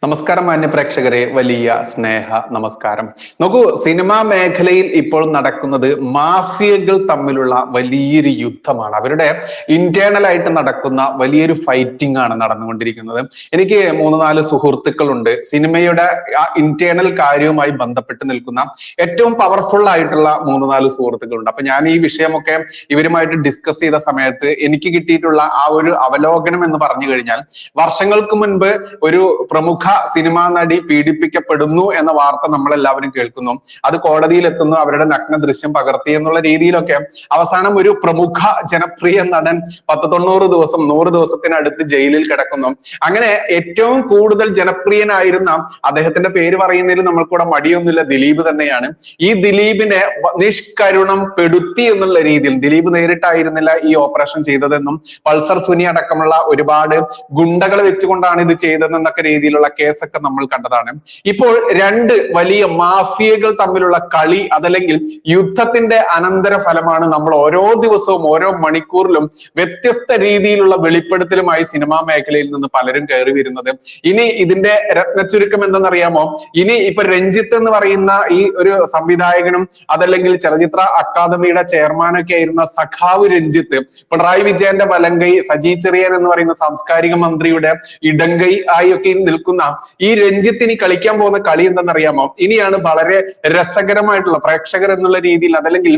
നമസ്കാരം മാന്യ പ്രേക്ഷകരെ, വലിയ സ്നേഹ നമസ്കാരം. നോക്കൂ, സിനിമാ മേഖലയിൽ ഇപ്പോൾ നടക്കുന്നത് മാഫിയകൾ തമ്മിലുള്ള വലിയൊരു യുദ്ധമാണ്. അവരുടെ ഇന്റേണൽ ആയിട്ട് നടക്കുന്ന വലിയൊരു ഫൈറ്റിംഗ് ആണ് നടന്നുകൊണ്ടിരിക്കുന്നത്. എനിക്ക് 3-4 സുഹൃത്തുക്കളുണ്ട് സിനിമയുടെ ആ ഇന്റേണൽ കാര്യവുമായി ബന്ധപ്പെട്ട് നിൽക്കുന്ന ഏറ്റവും പവർഫുൾ ആയിട്ടുള്ള 3-4 സുഹൃത്തുക്കളുണ്ട്. അപ്പൊ ഞാൻ ഈ വിഷയമൊക്കെ ഇവരുമായിട്ട് ഡിസ്കസ് ചെയ്ത സമയത്ത് എനിക്ക് കിട്ടിയിട്ടുള്ള ആ ഒരു അവലോകനം എന്ന് പറഞ്ഞു കഴിഞ്ഞാൽ, വർഷങ്ങൾക്ക് മുൻപ് ഒരു പ്രമുഖ സിനിമാ നടി പീഡിപ്പിക്കപ്പെടുന്നു എന്ന വാർത്ത നമ്മളെല്ലാവരും കേൾക്കുന്നു. അത് കോടതിയിൽ എത്തുന്നു, അവരുടെ നഗ്ന ദൃശ്യം പകർത്തി എന്നുള്ള രീതിയിലൊക്കെ അവസാനം ഒരു പ്രമുഖ ജനപ്രിയ നടൻ 90 ദിവസം 100 ദിവസത്തിനടുത്ത് ജയിലിൽ കിടക്കുന്നു. അങ്ങനെ ഏറ്റവും കൂടുതൽ ജനപ്രിയനായിരുന്ന, അദ്ദേഹത്തിന്റെ പേര് പറയുന്നതിൽ നമ്മൾക്കൂടെ മടിയൊന്നുമില്ല, ദിലീപ് തന്നെയാണ്. ഈ ദിലീപിനെ നിഷ്കരുണം പെടുത്തി എന്നുള്ള രീതിയിൽ, ദിലീപ് നേരിട്ടായിരുന്നില്ല ഈ ഓപ്പറേഷൻ ചെയ്തതെന്നും പൾസർ സുനി അടക്കമുള്ള ഒരുപാട് ഗുണ്ടകൾ വെച്ചുകൊണ്ടാണ് ഇത് ചെയ്തതെന്നൊക്കെ രീതിയിലുള്ള കേസൊക്കെ നമ്മൾ കണ്ടതാണ്. ഇപ്പോൾ രണ്ട് വലിയ മാഫിയകൾ തമ്മിലുള്ള കളി, അതല്ലെങ്കിൽ യുദ്ധത്തിന്റെ അനന്തര ഫലമാണ് നമ്മൾ ഓരോ ദിവസവും ഓരോ മണിക്കൂറിലും വ്യത്യസ്ത രീതിയിലുള്ള വെളിപ്പെടുത്തലുമായി സിനിമാ മേഖലയിൽ നിന്ന് പലരും കയറി വരുന്നത്. ഇനി ഇതിന്റെ രത്നച്ചുരുക്കം എന്തെന്നറിയാമോ? ഇനി ഇപ്പൊ രഞ്ജിത്ത് എന്ന് പറയുന്ന ഈ ഒരു സംവിധായകനും അതല്ലെങ്കിൽ ചലച്ചിത്ര അക്കാദമിയുടെ ചെയർമാനൊക്കെ ആയിരുന്ന സഖാവ് രഞ്ജിത്ത്, പിണറായി വിജയന്റെ വലങ്കൈ സജി ചെറിയാൻ എന്ന് പറയുന്ന സാംസ്കാരിക മന്ത്രിയുടെ ഇടങ്കൈ ആയൊക്കെ നിൽക്കുന്ന ഈ രഞ്ജിത്തിന് കളിക്കാൻ പോകുന്ന കളി എന്തെന്നറിയാമോ? ഇനിയാണ് വളരെ രസകരമായിട്ടുള്ള, പ്രേക്ഷകർ എന്നുള്ള രീതിയിൽ അതല്ലെങ്കിൽ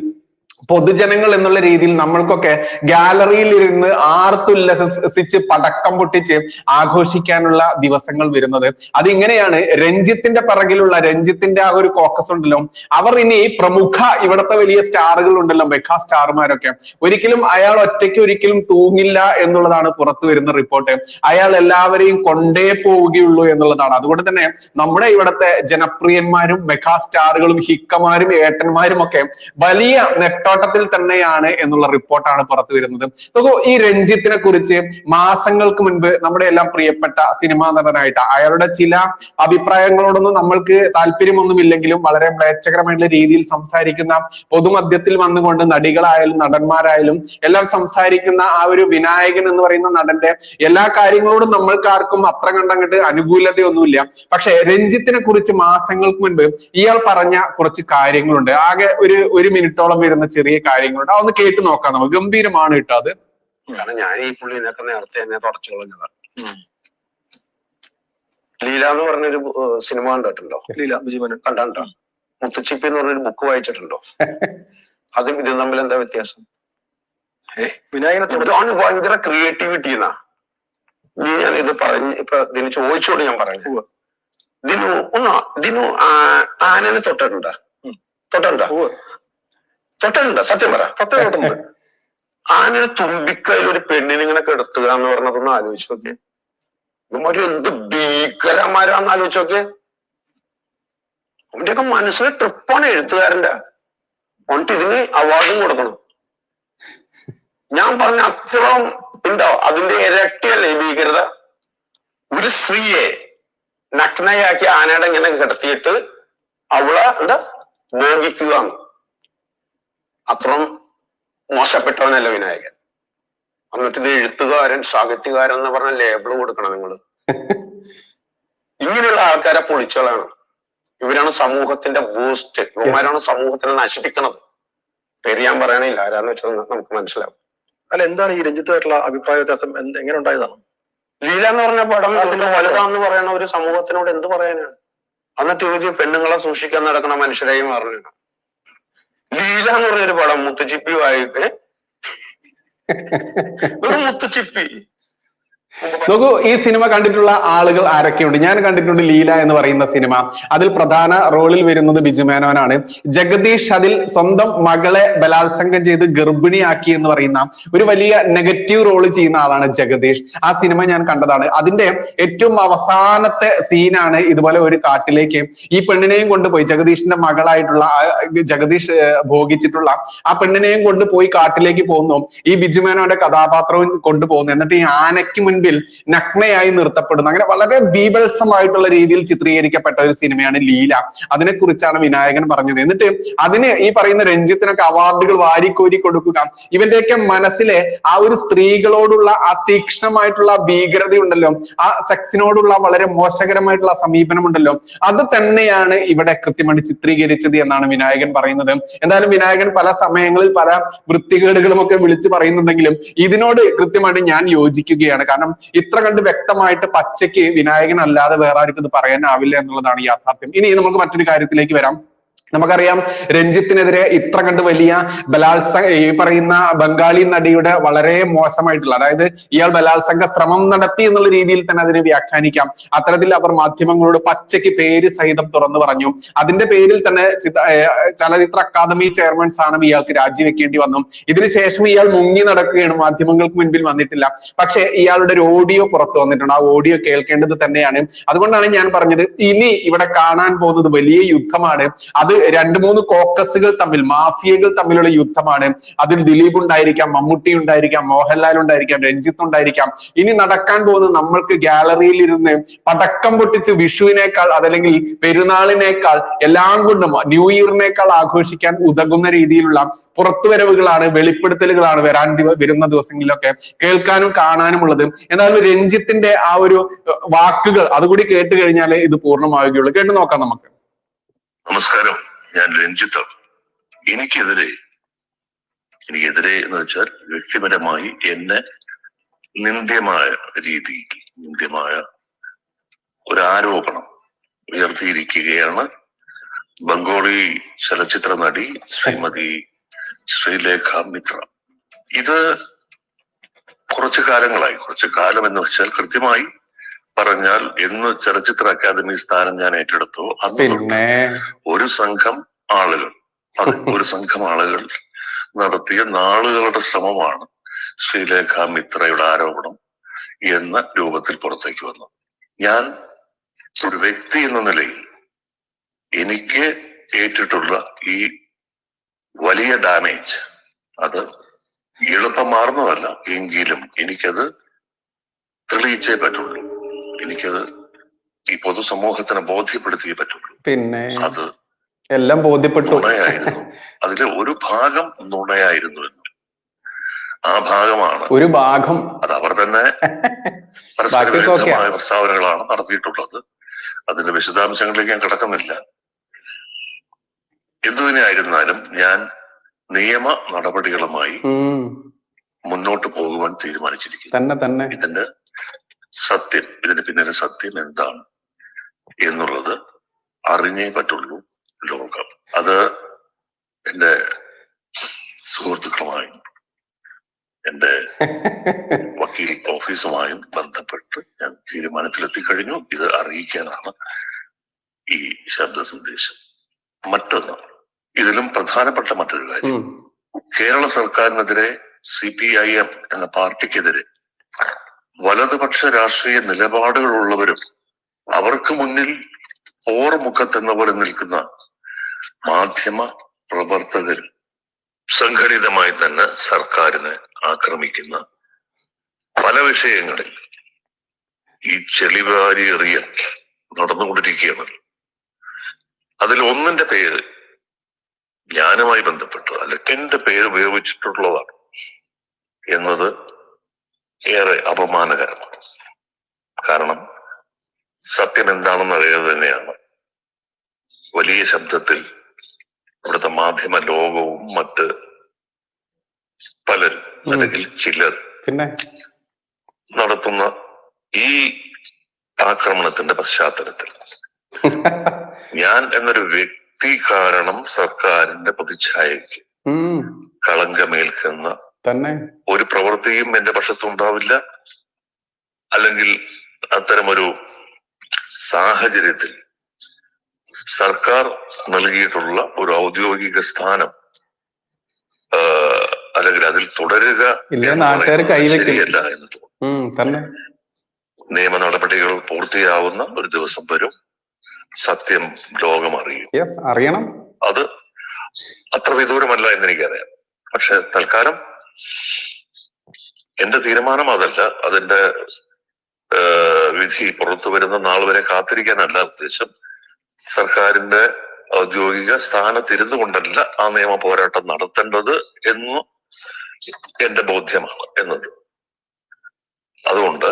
പൊതുജനങ്ങൾ എന്നുള്ള രീതിയിൽ നമ്മൾക്കൊക്കെ ഗാലറിയിൽ ഇരുന്ന് ആർത്തുല്ലസിച്ച് പടക്കം പൊട്ടിച്ച് ആഘോഷിക്കാനുള്ള ദിവസങ്ങൾ വരുന്നത്. അതിങ്ങനെയാണ്. രഞ്ജിത്തിന്റെ പിറകിലുള്ള, രഞ്ജിത്തിന്റെ ആ ഒരു കോക്കസ് ഉണ്ടല്ലോ, അവർ ഇനി പ്രമുഖ ഇവിടുത്തെ വലിയ സ്റ്റാറുകൾ ഉണ്ടല്ലോ, മെഗാ സ്റ്റാർമാരൊക്കെ, ഒരിക്കലും അയാൾ ഒറ്റയ്ക്ക് ഒരിക്കലും തൂങ്ങില്ല എന്നുള്ളതാണ് പുറത്തു വരുന്ന റിപ്പോർട്ട്. അയാൾ എല്ലാവരെയും കൊണ്ടേ പോവുകയുള്ളൂ എന്നുള്ളതാണ്. അതുകൊണ്ട് തന്നെ നമ്മുടെ ഇവിടുത്തെ ജനപ്രിയന്മാരും മെഗാ സ്റ്റാറുകളും ഹിക്കമാരും ഏട്ടന്മാരും ഒക്കെ വലിയ നെട്ടോട്ടത്തിൽ തന്നെയാണ് എന്നുള്ള റിപ്പോർട്ടാണ് പുറത്തു വരുന്നത്. നോക്കൂ, ഈ രഞ്ജിത്തിനെ കുറിച്ച് മാസങ്ങൾക്ക് മുൻപ് നമ്മുടെ എല്ലാം പ്രിയപ്പെട്ട സിനിമാ നടനായിട്ട്, അയാളുടെ ചില അഭിപ്രായങ്ങളോടൊന്നും നമ്മൾക്ക് താല്പര്യമൊന്നുമില്ലെങ്കിലും വളരെ മ്ലേച്ഛകരമായിട്ടുള്ള രീതിയിൽ സംസാരിക്കുന്ന, പൊതുമധ്യത്തിൽ വന്നുകൊണ്ട് നടികളായാലും നടന്മാരായാലും എല്ലാം സംസാരിക്കുന്ന ആ ഒരു വിനായകൻ എന്ന് പറയുന്ന നടന്റെ എല്ലാ കാര്യങ്ങളോടും നമ്മൾക്ക് ആർക്കും അത്ര കണ്ടങ്ങട്ട് അനുകൂലതയൊന്നുമില്ല. പക്ഷെ രഞ്ജിത്തിനെ കുറിച്ച് മാസങ്ങൾക്ക് മുൻപ് ഇയാൾ പറഞ്ഞ കുറച്ച് കാര്യങ്ങളുണ്ട്. ആകെ ഒരു മിനിറ്റോളം വരുന്ന ചെറിയ കാര്യങ്ങളുണ്ട്. അതൊന്ന് കേട്ട് നോക്കാം നമുക്ക്. ഗംഭീരമാണ് കേട്ടോ അത്. കാരണം ഞാൻ ഈ പുള്ളിനൊക്കെ നേരത്തെ തന്നെ തുടച്ചു കളഞ്ഞതാണ്. ലീല എന്ന് പറഞ്ഞൊരു സിനിമ കണ്ടിട്ടുണ്ടോ? ലീല ബിജുമോൻ കണ്ടോ? മുത്തുച്ചിപ്പി എന്ന് പറഞ്ഞൊരു ബുക്ക് വായിച്ചിട്ടുണ്ടോ? അതും ഇതും തമ്മിൽ എന്താ വ്യത്യാസം? വിനായകനെ ഭയങ്കര ക്രിയേറ്റിവിറ്റി എന്നാ ഞാൻ ഇത് പറഞ്ഞ് ഇപ്പൊ ഇതിന് ചോദിച്ചോട് ഞാൻ പറഞ്ഞു. ദിനു ആനനെ തൊട്ടിട്ടുണ്ടോ? തൊട്ടിട്ടുണ്ടോ? സത്യം പറ. തൊട്ടുണ്ട്. ആനയുടെ തുമ്പിക്കയിൽ ഒരു പെണ്ണിനെ ഇങ്ങനെ കെടുത്തുക എന്ന് പറഞ്ഞതൊന്ന് ആലോചിച്ച് നോക്കിയേ. ഇവന്മാര് എന്ത് ഭീകരന്മാരാന്ന് ആലോചിച്ച് നോക്കിയേ. അവന്റെയൊക്കെ മനസ്സിലെ ട്രിപ്പാണ് എഴുത്തുകാരന്റെ. എന്നിട്ട് ഇതിന് അവാർഡും കൊടുക്കണം. ഞാൻ പറഞ്ഞ അത്രയും ഉണ്ടോ? അതിന്റെ ഇരട്ടിയല്ലേ ഭീകരത. ഒരു സ്ത്രീയെ നഗ്നയാക്കി ആനയുടെ ഇങ്ങനെ കിടത്തിയിട്ട് അവളെ എന്താ ഭോഗിക്കുക. അത്രയും മോശപ്പെട്ടവനല്ല വിനായകൻ. എന്നിട്ട് ഇത് എഴുത്തുകാരൻ, സാഹിത്യകാരൻ എന്ന് പറഞ്ഞ ലേബിൾ കൊടുക്കണം നിങ്ങൾ. ഇങ്ങനെയുള്ള ആൾക്കാരെ പൊളിച്ചോളാണ്. ഇവരാണ് സമൂഹത്തിന്റെ വേസ്റ്റ്. ഇവന്മാരാണ് സമൂഹത്തിനെ നശിപ്പിക്കണത്. പേര് ഞാൻ പറയണില്ല, ആരാന്ന് വെച്ചാൽ നമുക്ക് മനസ്സിലാവും. അല്ല, എന്താണ് ഈ രഞ്ജിത്തുമായിട്ടുള്ള അഭിപ്രായ വ്യത്യാസം? എങ്ങനെ ഉണ്ടായതാണ്? ലീല എന്ന് പറഞ്ഞ പടം വലുതാന്ന് പറയണ ഒരു സമൂഹത്തിനോട് എന്ത് പറയാനാണ്? എന്നിട്ട് ഇവര് പെണ്ണുങ്ങളെ സൂക്ഷിക്കാൻ നടക്കുന്ന മനുഷ്യരായി മാറുകയാണ്. ലീല എന്ന് പറഞ്ഞൊരു പടം മുത്തുച്ചിപ്പി വായിട്ട് ഒരു മുത്തുച്ചിപ്പി. നോക്കൂ, ഈ സിനിമ കണ്ടിട്ടുള്ള ആളുകൾ ആരൊക്കെയുണ്ട്? ഞാൻ കണ്ടിട്ടുണ്ട് ലീല എന്ന് പറയുന്ന സിനിമ. അതിൽ പ്രധാന റോളിൽ വരുന്നത് ബിജു മേനോനാണ്. ജഗദീഷ് അതിൽ സ്വന്തം മകളെ ബലാത്സംഗം ചെയ്ത് ഗർഭിണിയാക്കി എന്ന് പറയുന്ന ഒരു വലിയ നെഗറ്റീവ് റോള് ചെയ്യുന്ന ആളാണ് ജഗദീഷ്. ആ സിനിമ ഞാൻ കണ്ടതാണ്. അതിന്റെ ഏറ്റവും അവസാനത്തെ സീനാണ് ഇതുപോലെ ഒരു കാട്ടിലേക്ക് ഈ പെണ്ണിനെയും കൊണ്ടുപോയി, ജഗദീഷിന്റെ മകളായിട്ടുള്ള ജഗദീഷ് ഭോഗിച്ചിട്ടുള്ള ആ പെണ്ണിനെയും കൊണ്ടുപോയി കാട്ടിലേക്ക് പോകുന്നു. ഈ ബിജു മേനോന്റെ കഥാപാത്രവും കൊണ്ടുപോകുന്നു. എന്നിട്ട് ഈ ആനയ്ക്ക് മുൻപിൽ മുൻപിൽ നഗ്നയായി നിർത്തപ്പെടുന്നു. അങ്ങനെ വളരെ ബീഭത്സമായിട്ടുള്ള രീതിയിൽ ചിത്രീകരിക്കപ്പെട്ട ഒരു സിനിമയാണ് ലീല. അതിനെക്കുറിച്ചാണ് വിനായകൻ പറഞ്ഞത്. എന്നിട്ട് അതിന് ഈ പറയുന്ന രഞ്ജിത്തിനൊക്കെ അവാർഡുകൾ വാരിക്കോരി കൊടുക്കുക, ഇവന്റെയൊക്കെ മനസ്സിലെ ആ ഒരു സ്ത്രീകളോടുള്ള ആ തീക്ഷ്ണമായിട്ടുള്ള ഭീകരത ഉണ്ടല്ലോ, ആ സെക്സിനോടുള്ള വളരെ മോശകരമായിട്ടുള്ള സമീപനം ഉണ്ടല്ലോ, അത് തന്നെയാണ് ഇവിടെ കൃത്യമായിട്ട് ചിത്രീകരിച്ചത് എന്നാണ് വിനായകൻ പറയുന്നത്. എന്തായാലും വിനായകൻ പല സമയങ്ങളിൽ പല വൃത്തികേടുകളും ഒക്കെ വിളിച്ചു പറയുന്നുണ്ടെങ്കിലും ഇതിനോട് കൃത്യമായിട്ട് ഞാൻ യോജിക്കുകയാണ്. കാരണം ഇത്ര കണ്ട് വ്യക്തമായിട്ട് പച്ചയ്ക്ക് വിനായകൻ അല്ലാതെ വേറെ ആർക്കും ഇത് പറയാനാവില്ല എന്നുള്ളതാണ് യാഥാർത്ഥ്യം. ഇനി നമുക്ക് മറ്റൊരു കാര്യത്തിലേക്ക് വരാം. നമുക്കറിയാം രഞ്ജിത്തിനെതിരെ ഇത്ര കണ്ട് വലിയ ഈ പറയുന്ന ബംഗാളി നടിയുടെ വളരെ മോശമായിട്ടുള്ള, അതായത് ഇയാൾ ബലാത്സംഗ ശ്രമം നടത്തി എന്നുള്ള രീതിയിൽ തന്നെ അതിനെ വ്യാഖ്യാനിക്കാം. അത്തരത്തിൽ അവർ മാധ്യമങ്ങളോട് പച്ചയ്ക്ക് പേര് സഹിതം തുറന്നു പറഞ്ഞു. അതിന്റെ പേരിൽ തന്നെ ചലച്ചിത്ര അക്കാദമി ചെയർമാൻ സ്ഥാനം ഇയാൾക്ക് രാജിവെക്കേണ്ടി വന്നു. ഇതിനുശേഷം ഇയാൾ മുങ്ങി നടക്കുകയാണ്, മാധ്യമങ്ങൾക്ക് മുൻപിൽ വന്നിട്ടില്ല. പക്ഷെ ഇയാളുടെ ഒരു ഓഡിയോ പുറത്തു വന്നിട്ടുണ്ട്. ആ ഓഡിയോ കേൾക്കേണ്ടത് തന്നെയാണ്. അതുകൊണ്ടാണ് ഞാൻ പറഞ്ഞത് ഇനി ഇവിടെ കാണാൻ പോകുന്നത് വലിയ യുദ്ധമാണ്. അത് 2-3 കോക്കസുകൾ തമ്മിൽ, മാഫിയകൾ തമ്മിലുള്ള യുദ്ധമാണ്. അതിൽ ദിലീപ് ഉണ്ടായിരിക്കാം, മമ്മൂട്ടി ഉണ്ടായിരിക്കാം, മോഹൻലാൽ ഉണ്ടായിരിക്കാം, രഞ്ജിത്ത് ഉണ്ടായിരിക്കാം. ഇനി നടക്കാൻ പോകുന്നത് നമ്മൾക്ക് ഗാലറിയിൽ ഇരുന്ന് പടക്കം പൊട്ടിച്ച് വിഷുവിനേക്കാൾ അതല്ലെങ്കിൽ പെരുന്നാളിനേക്കാൾ എല്ലാം കൊണ്ടും ന്യൂ ഇയറിനേക്കാൾ ആഘോഷിക്കാൻ ഉതകുന്ന രീതിയിലുള്ള പുറത്തുവരവുകളാണ്, വെളിപ്പെടുത്തലുകളാണ് വരുന്ന ദിവസങ്ങളിലൊക്കെ കേൾക്കാനും കാണാനും ഉള്ളത്. എന്നാലും രഞ്ജിത്തിന്റെ ആ ഒരു വാക്കുകൾ അതുകൂടി കേട്ട് കഴിഞ്ഞാലേ ഇത് പൂർണ്ണമാവുകയുള്ളൂ. കേട്ട് നോക്കാം നമുക്ക്. നമസ്കാരം, ഞാൻ രഞ്ജിത്ത്. എനിക്കെതിരെ എന്ന് വെച്ചാൽ വ്യക്തിപരമായി എന്നെ നിന്ദ്യമായ ഒരു ആരോപണം ഉയർത്തിയിരിക്കുകയാണ് ബംഗാളി ചലച്ചിത്ര നടി ശ്രീമതി ശ്രീലേഖ മിത്ര. ഇത് കുറച്ചു കാലം എന്ന് വെച്ചാൽ കൃത്യമായി പറഞ്ഞാൽ എന്ന് ചലച്ചിത്ര അക്കാദമി സ്ഥാനം ഞാൻ ഏറ്റെടുത്തു അന്ന് ഒരു സംഘം ആളുകൾ നടത്തിയ നാളുകളുടെ ശ്രമമാണ് ശ്രീലേഖ മിത്രയുടെ ആരോപണം എന്ന രൂപത്തിൽ പുറത്തേക്ക് വന്നത്. ഞാൻ ഒരു വ്യക്തി എന്ന നിലയിൽ എനിക്ക് ഏറ്റിട്ടുള്ള ഈ വലിയ ഡാമേജ് അത് എളുപ്പമാർന്നതല്ല, എങ്കിലും എനിക്കത് തെളിയിച്ചേ പറ്റുള്ളൂ. എനിക്കത് ഈ പൊതുസമൂഹത്തിനെ ബോധ്യപ്പെടുത്തിയേ പറ്റുള്ളൂ. പിന്നെ അത് എല്ലാം ബോധ്യപ്പെട്ടു. നുണയായിരുന്നു. അതിലെ ഒരു ഭാഗം നുണയായിരുന്നു എന്ന്. ആ ഭാഗമാണ് ഒരു ഭാഗം. അത് അവർ തന്നെ പരസ്പര വിരുദ്ധമായ പ്രസ്താവനകളാണ് നടത്തിയിട്ടുള്ളത്. അതിന്റെ വിശദാംശങ്ങളിലേക്ക് ഞാൻ കിടക്കുന്നില്ല. എന്തുതന്നെയായിരുന്നാലും ഞാൻ നിയമ നടപടികളുമായി മുന്നോട്ട് പോകുവാൻ തീരുമാനിച്ചിരിക്കുന്നു. ഇതിന്റെ സത്യം, ഇതിന് പിന്നിലെ സത്യം എന്താണ് എന്നുള്ളത് അറിഞ്ഞേ പറ്റുള്ളൂ ലോകം. അത് എന്റെ സുഹൃത്തുക്കളുമായും എന്റെ വക്കീൽ ഓഫീസുമായും ബന്ധപ്പെട്ട് ഞാൻ തീരുമാനത്തിലെത്തിക്കഴിഞ്ഞു. ഇത് അറിയിക്കാനാണ് ഈ ശബ്ദ സന്ദേശം. മറ്റൊന്ന്, ഇതിലും പ്രധാനപ്പെട്ട മറ്റൊരു കാര്യം, കേരള സർക്കാരിനെതിരെ CPIM എന്ന പാർട്ടിക്കെതിരെ വലതുപക്ഷ രാഷ്ട്രീയ നിലപാടുകളുള്ളവരും അവർക്ക് മുന്നിൽ പോർമുഖത്തെന്ന പോലെ നിൽക്കുന്ന മാധ്യമ പ്രവർത്തകർ സംഘടിതമായി തന്നെ സർക്കാരിനെ ആക്രമിക്കുന്ന പല വിഷയങ്ങളിൽ ഈ ചെളിവാരി എറിയൽ നടന്നുകൊണ്ടിരിക്കുകയാണ്. അതിൽ ഒന്നിന്റെ പേര് ഞാനുമായി ബന്ധപ്പെട്ട് അല്ലെങ്കിൽ എന്റെ പേര് ഉപയോഗിച്ചിട്ടുള്ളതാണ് എന്നത് ഏറെ അപമാനകരമാണ്. കാരണം സത്യം എന്താണെന്ന് അറിയാതെ തന്നെയാണ് വലിയ ശബ്ദത്തിൽ ഇവിടുത്തെ മാധ്യമ ലോകവും മറ്റ് പലരും അല്ലെങ്കിൽ ചിലർ നടത്തുന്ന ഈ ആക്രമണത്തിന്റെ പശ്ചാത്തലത്തിൽ ഞാൻ എന്നൊരു വ്യക്തി കാരണം സർക്കാരിന്റെ പ്രതിച്ഛായയ്ക്ക് കളങ്കമേൽക്കുന്ന ഒരു പ്രവൃത്തിയും എന്റെ പക്ഷത്തുണ്ടാവില്ല. അല്ലെങ്കിൽ അത്തരമൊരു സാഹചര്യത്തിൽ സർക്കാർ നൽകിയിട്ടുള്ള ഒരു ഔദ്യോഗിക സ്ഥാനം അല്ലെങ്കിൽ അതിൽ തുടരുക ശരിയല്ല എന്ന് തോന്നുന്നു. നിയമ നടപടികൾ പൂർത്തിയാവുന്ന ഒരു ദിവസം വരും, സത്യം ലോകം അറിയണം. അത് അത്ര വിദൂരമല്ല എന്നെനിക്കറിയാം. പക്ഷെ തൽക്കാലം എന്റെ തീരുമാനം അതല്ല. അതിന്റെ വിധി പുറത്തു വരുന്ന നാൾ വരെ കാത്തിരിക്കാനല്ല ഉദ്ദേശം. സർക്കാരിന്റെ ഔദ്യോഗിക സ്ഥാനത്തിരുന്നു കൊണ്ടല്ല ആ നിയമ പോരാട്ടം നടത്തേണ്ടത് എന്ന് എന്റെ ബോധ്യമാണ് എന്നത്. അതുകൊണ്ട്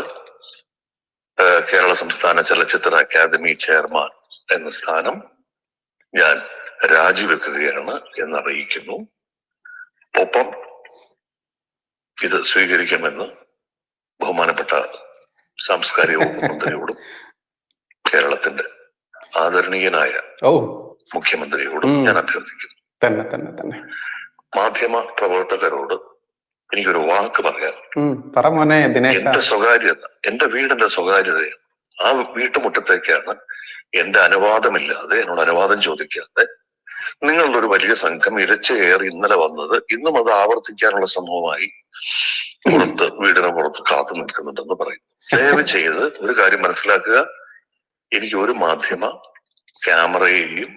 കേരള സംസ്ഥാന ചലച്ചിത്ര അക്കാദമി ചെയർമാൻ എന്ന സ്ഥാനം ഞാൻ രാജിവെക്കുകയാണ് എന്നറിയിക്കുന്നു. ഒപ്പം ഇത് സ്വീകരിക്കുമെന്ന് ബഹുമാനപ്പെട്ട സാംസ്കാരിക വകുപ്പ് മന്ത്രിയോടും കേരളത്തിന്റെ ആദരണീയനായ മുഖ്യമന്ത്രിയോടും ഞാൻ അഭ്യർത്ഥിക്കുന്നു. തന്നെ മാധ്യമ പ്രവർത്തകരോട് എനിക്കൊരു വാക്ക് പറയാം. എന്റെ സ്വകാര്യത, എന്റെ വീടിന്റെ സ്വകാര്യതയാണ്. ആ വീട്ടുമുറ്റത്തേക്കാണ് എന്റെ അനുവാദമില്ലാതെ, എന്നോട് അനുവാദം ചോദിക്കാതെ നിങ്ങളുടെ ഒരു വലിയ സംഘം ഇരച്ചു കയറി ഇന്നലെ വന്നത് ഇന്നും അത് ആവർത്തിക്കാനുള്ള ശ്രമവുമായി വീടിന് പുറത്ത് കാത്തു നിൽക്കുന്നുണ്ടെന്ന് പറയുന്നു. ദയവ് ചെയ്ത് ഒരു കാര്യം മനസ്സിലാക്കുക, എനിക്ക് ഒരു മാധ്യമ ക്യാമറയെയും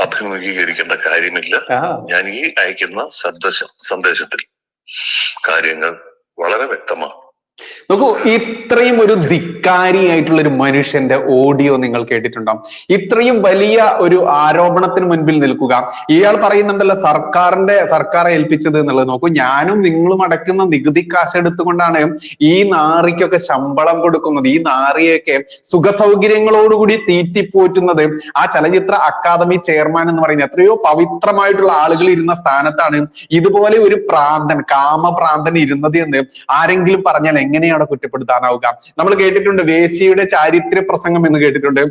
അഭിമുഖീകരിക്കേണ്ട കാര്യമില്ല. ഞാൻ ഈ അയക്കുന്ന സന്ദേശത്തിൽ കാര്യങ്ങൾ വളരെ വ്യക്തമാണ്. നോക്കൂ, ഇത്രയും ഒരു ധിക്കാരിയായിട്ടുള്ള ഒരു മനുഷ്യന്റെ ഓഡിയോ നിങ്ങൾ കേട്ടിട്ടുണ്ടാവും. ഇത്രയും വലിയ ഒരു ആരോപണത്തിന് മുൻപിൽ നിൽക്കുക. ഇയാൾ പറയുന്നുണ്ടല്ലോ സർക്കാരെ ഏൽപ്പിച്ചത് എന്നുള്ളത്. നോക്കൂ, ഞാനും നിങ്ങളും അടയ്ക്കുന്ന നികുതി കാശ് എടുത്തുകൊണ്ടാണ് ഈ നാറിക്കൊക്കെ ശമ്പളം കൊടുക്കുന്നത്. ഈ നാറിയൊക്കെ സുഖസൗകര്യങ്ങളോടുകൂടി തീറ്റിപ്പോറ്റുന്നത്. ആ ചലച്ചിത്ര അക്കാദമി ചെയർമാൻ എന്ന് പറയുന്നത് എത്രയോ പവിത്രമായിട്ടുള്ള ആളുകൾ ഇരുന്ന സ്ഥാനത്താണ് ഇതുപോലെ ഒരു കാമഭ്രാന്തൻ ഇരുന്നത് എന്ന് ആരെങ്കിലും പറഞ്ഞാൽ എങ്ങനെയാണ് കുറ്റപ്പെടുത്താനാവുക? നമ്മൾ കേട്ടിട്ടുണ്ട് വേശ്യയുടെ ചാരിത്ര പ്രസംഗം എന്ന് കേട്ടിട്ടുണ്ട്.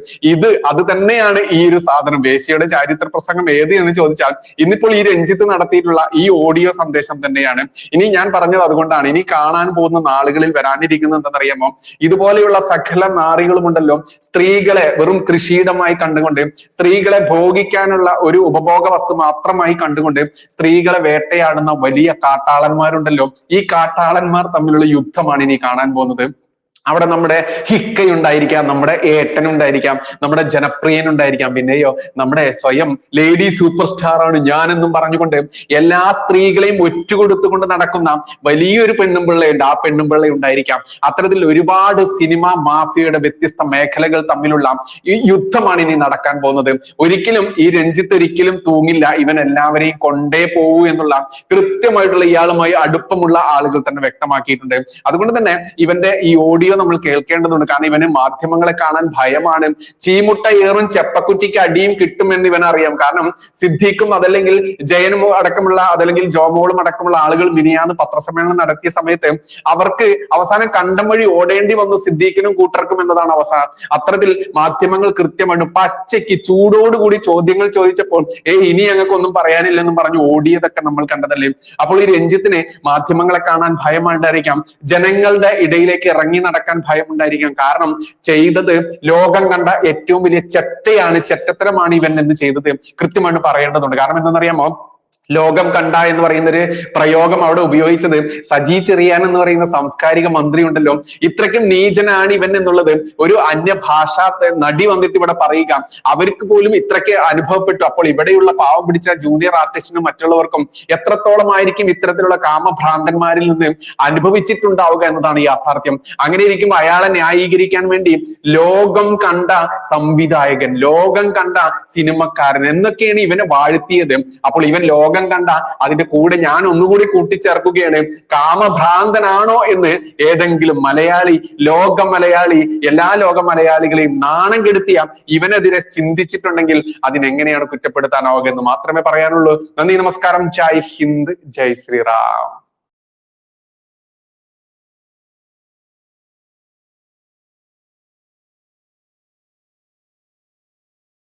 അത് തന്നെയാണ് ഈ ഒരു സാധനം. വേശ്യയുടെ ചാരിത്ര പ്രസംഗം ഏത് എന്ന് ചോദിച്ചാൽ ഇന്നിപ്പോൾ ഈ രഞ്ജിത്ത് നടത്തിയിട്ടുള്ള ഈ ഓഡിയോ സന്ദേശം തന്നെയാണ്. ഇനി ഞാൻ പറഞ്ഞത് അതുകൊണ്ടാണ്. ഇനി കാണാൻ പോകുന്ന നാളുകളിൽ വരാനിരിക്കുന്നത് എന്താണെന്നറിയാമോ? ഇതുപോലെയുള്ള സകല നാറികളുമുണ്ടല്ലോ, സ്ത്രീകളെ വെറും കൃഷിയിടമായി കണ്ടുകൊണ്ട്, സ്ത്രീകളെ ഭോഗിക്കാനുള്ള ഒരു ഉപഭോഗ വസ്തു മാത്രമായി കണ്ടുകൊണ്ട് സ്ത്രീകളെ വേട്ടയാടുന്ന വലിയ കാട്ടാളന്മാരുണ്ടല്ലോ, ഈ കാട്ടാളന്മാർ തമ്മിലുള്ള യുദ്ധമാണ് ഇനി കാണാൻ പോകുന്നത്. അവിടെ നമ്മുടെ ഹിക്കയുണ്ടായിരിക്കാം, നമ്മുടെ ഏട്ടനുണ്ടായിരിക്കാം, നമ്മുടെ ജനപ്രിയനുണ്ടായിരിക്കാം, പിന്നെയോ നമ്മുടെ സ്വയം ലേഡി സൂപ്പർ സ്റ്റാർ ആണ് ഞാനെന്നും പറഞ്ഞുകൊണ്ട് എല്ലാ സ്ത്രീകളെയും ഒറ്റുകൊടുത്തുകൊണ്ട് നടക്കുന്ന വലിയൊരു പെണ്ണുമ്പിള്ളയുണ്ട്. ആ പെണ്ണുമ്പിള്ള ഉണ്ടായിരിക്കാം. അത്തരത്തിൽ ഒരുപാട് സിനിമ മാഫിയയുടെ വ്യത്യസ്ത മേഖലകൾ തമ്മിലുള്ള ഈ യുദ്ധമാണ് ഇനി നടക്കാൻ പോകുന്നത്. ഒരിക്കലും ഈ രഞ്ജിത്ത് ഒരിക്കലും തൂങ്ങില്ല. ഇവൻ എല്ലാവരെയും കൊണ്ടേ പോകൂ എന്നുള്ള കൃത്യമായിട്ടുള്ള ഇയാളുമായി അടുപ്പമുള്ള ആളുകൾ തന്നെ വ്യക്തമാക്കിയിട്ടുണ്ട്. അതുകൊണ്ട് തന്നെ ഇവന്റെ ഈ ഓഡിയോ നമ്മൾ കേൾക്കേണ്ടതുണ്ട്. കാരണം ഇവന് മാധ്യമങ്ങളെ കാണാൻ ഭയമാണ്. ചീമുട്ട ഏറും ചെപ്പക്കുറ്റിക്ക് അടിയും കിട്ടുമെന്ന് ഇവൻ അറിയാം. കാരണം സിദ്ദീഖും അതല്ലെങ്കിൽ ജയനും അടക്കമുള്ള അതല്ലെങ്കിൽ ജോമോളും അടക്കമുള്ള ആളുകൾ മിനിയാന്ന് പത്രസമ്മേളനം നടത്തിയ സമയത്ത് അവർക്ക് അവസാനം കണ്ടം വഴി ഓടേണ്ടി വന്നു, സിദ്ദീഖിനും കൂട്ടർക്കും എന്നതാണ് അവസാനം. അത്തരത്തിൽ മാധ്യമങ്ങൾ കൃത്യമായിട്ട് പച്ചയ്ക്ക് ചൂടോടുകൂടി ചോദ്യങ്ങൾ ചോദിച്ചപ്പോൾ ഇനി ഞങ്ങൾക്കൊന്നും പറയാനില്ലെന്നും പറഞ്ഞു ഓടിയതൊക്കെ നമ്മൾ കണ്ടതല്ലേ. അപ്പോൾ ഈ രഞ്ജിത്തിന് മാധ്യമങ്ങളെ കാണാൻ ഭയമുണ്ടായിരിക്കാം, ജനങ്ങളുടെ ഇടയിലേക്ക് ഇറങ്ങി നടക്കാൻ ഭയമുണ്ടായിരിക്കാം. കാരണം ചെയ്തത് ലോകം കണ്ട ഏറ്റവും വലിയ ചെറ്റത്തരമാണ് ഇവൻ എന്ന് ചെയ്തത് കൃത്യമായിട്ട് പറയേണ്ടതുണ്ട്. കാരണം എന്താണെന്നറിയാമോ? ലോകം കണ്ട എന്ന് പറയുന്ന ഒരു പ്രയോഗം അവിടെ ഉപയോഗിച്ചത് സജി ചെറിയാൻ എന്ന് പറയുന്ന സാംസ്കാരിക മന്ത്രി ഉണ്ടല്ലോ. ഇത്രയ്ക്കും നീചനാണ് ഇവൻ എന്നുള്ളത് ഒരു അന്യഭാഷാ നടി വന്നിട്ട് ഇവിടെ പറയുക. അവർക്ക് പോലും ഇത്രയ്ക്ക് അനുഭവപ്പെട്ടു. അപ്പോൾ ഇവിടെയുള്ള പാവം പിടിച്ച ജൂനിയർ ആർട്ടിസ്റ്റിനും മറ്റുള്ളവർക്കും എത്രത്തോളം ആയിരിക്കും ഇത്തരത്തിലുള്ള കാമഭ്രാന്തന്മാരിൽ നിന്ന് അനുഭവിച്ചിട്ടുണ്ടാവുക എന്നതാണ് യാഥാർത്ഥ്യം. അങ്ങനെ ഇരിക്കുമ്പോൾ അയാളെ ന്യായീകരിക്കാൻ വേണ്ടി ലോകം കണ്ട സംവിധായകൻ, ലോകം കണ്ട സിനിമക്കാരൻ എന്നൊക്കെയാണ് ഇവനെ വാഴ്ത്തിയത്. അപ്പോൾ ഇവൻ ലോകം കണ്ട അതിന്റെ കൂടെ ഞാൻ ഒന്നുകൂടി കൂട്ടിച്ചേർക്കുകയാണ്, കാമഭ്രാന്തനാണോ എന്ന് ഏതെങ്കിലും മലയാളി, എല്ലാ ലോക മലയാളികളെയും നാണം കെടുത്തിയ ഇവനെതിരെ ചിന്തിച്ചിട്ടുണ്ടെങ്കിൽ അതിനെങ്ങനെയാണ് കുറ്റപ്പെടുത്താനാവുക എന്ന് മാത്രമേ പറയാനുള്ളൂ. നന്ദി, നമസ്കാരം, ജയ് ഹിന്ദ്, ജയ് ശ്രീറാം.